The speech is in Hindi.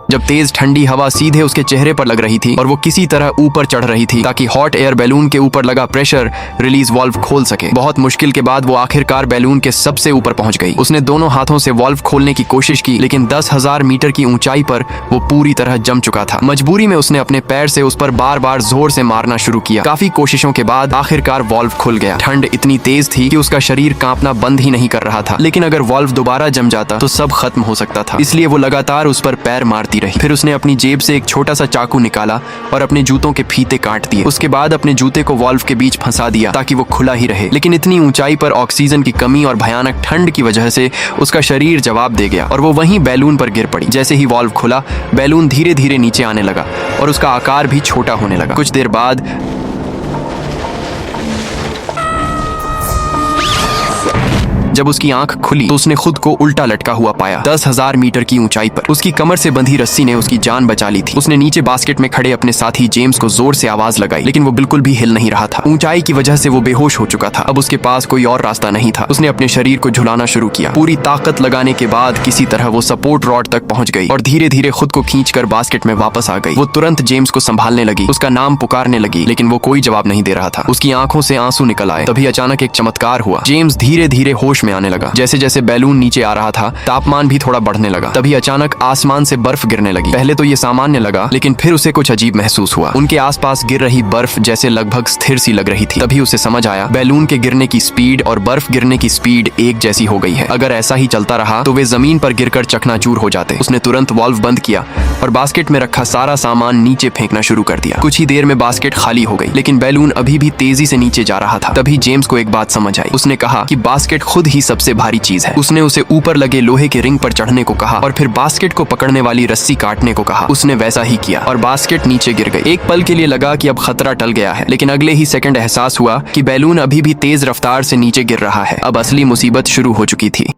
जब तेज ठंडी हवा सीधे उसके चेहरे पर लग रही थी और वो किसी तरह ऊपर चढ़ रही थी ताकि हॉट एयर बैलून के ऊपर लगा प्रेशर रिलीज वाल्व खोल सके। बहुत मुश्किल के बाद वो आखिरकार बैलून के सबसे ऊपर पहुंच गई। उसने दोनों हाथों से वाल्व खोलने की कोशिश की, लेकिन 10,000 मीटर की ऊंचाई पर वो पूरी तरह जम चुका था। मजबूरी में उसने अपने पैर से उस पर बार बार जोर से मारना शुरू किया। काफी कोशिशों के बाद आखिरकार वाल्व खुल गया। ठंड इतनी तेज थी कि उसका शरीर कांपना बंद ही नहीं कर रहा था, लेकिन अगर वाल्व दोबारा जम जाता तो सब खत्म हो सकता था। इसलिए वो लगातार उस पर पैर मारती रही। फिर उसने अपनी जेब से एक छोटा सा चाकू निकाला और अपने जूतों के फीते काट दिए। उसके बाद अपने जूते को वाल्व के बीच फंसा दिया ताकि वो खुला ही रहे। लेकिन इतनी ऊंचाई पर ऑक्सीजन की कमी और भयानक ठंड की वजह से उसका शरीर जवाब दे गया और वो वहीं बैलून पर गिर पड़ी। जैसे ही वाल्व खुला, बैलून धीरे धीरे नीचे आने लगा और उसका आकार भी छोटा होने लगा। कुछ देर बाद जब उसकी आंख खुली तो उसने खुद को उल्टा लटका हुआ पाया 10,000 मीटर की ऊंचाई पर। उसकी कमर से बंधी रस्सी ने उसकी जान बचा ली थी। उसने नीचे बास्केट में खड़े अपने साथी जेम्स को जोर से आवाज लगाई, लेकिन वो बिल्कुल भी हिल नहीं रहा था। ऊंचाई की वजह से वो बेहोश हो चुका था। अब उसके पास कोई और रास्ता नहीं था। उसने अपने शरीर को झुलाना शुरू किया। पूरी ताकत लगाने के बाद किसी तरह वो सपोर्ट रॉड तक पहुंच गई और धीरे धीरे खुद को खींचकर बास्केट में वापस आ गई। वो तुरंत जेम्स को संभालने लगी, उसका नाम पुकारने लगी, लेकिन वो कोई जवाब नहीं दे रहा था। उसकी आंखों से आंसू निकल आए। तभी अचानक एक चमत्कार हुआ। जेम्स धीरे धीरे होश में आने लगा। जैसे जैसे बैलून नीचे आ रहा था, तापमान भी थोड़ा बढ़ने लगा। तभी अचानक आसमान से बर्फ गिरने लगी। पहले तो ये सामान्य लगा, लेकिन फिर उसे कुछ अजीब महसूस हुआ। उनके आसपास गिर रही बर्फ जैसे लगभग स्थिर सी लग रही थी। तभी उसे समझ आया, बैलून के गिरने की स्पीड और बर्फ गिरने की स्पीड एक जैसी हो गई है। अगर ऐसा ही चलता रहा तो वे जमीन पर गिरकर चकनाचूर हो जाते। उसने तुरंत वाल्व बंद किया और बास्केट में रखा सारा सामान नीचे फेंकना शुरू कर दिया। कुछ ही देर में बास्केट खाली हो गई, लेकिन बैलून अभी भी तेजी से नीचे जा रहा था। तभी जेम्स को एक बात समझ आई। उसने कहा कि बास्केट खुद ही सबसे भारी चीज है। उसने उसे ऊपर लगे लोहे के रिंग पर चढ़ने को कहा और फिर बास्केट को पकड़ने वाली रस्सी काटने को कहा। उसने वैसा ही किया और बास्केट नीचे गिर गई। एक पल के लिए लगा कि अब खतरा टल गया है, लेकिन अगले ही सेकंड एहसास हुआ कि बैलून अभी भी तेज रफ्तार से नीचे गिर रहा है। अब असली मुसीबत शुरू हो चुकी थी।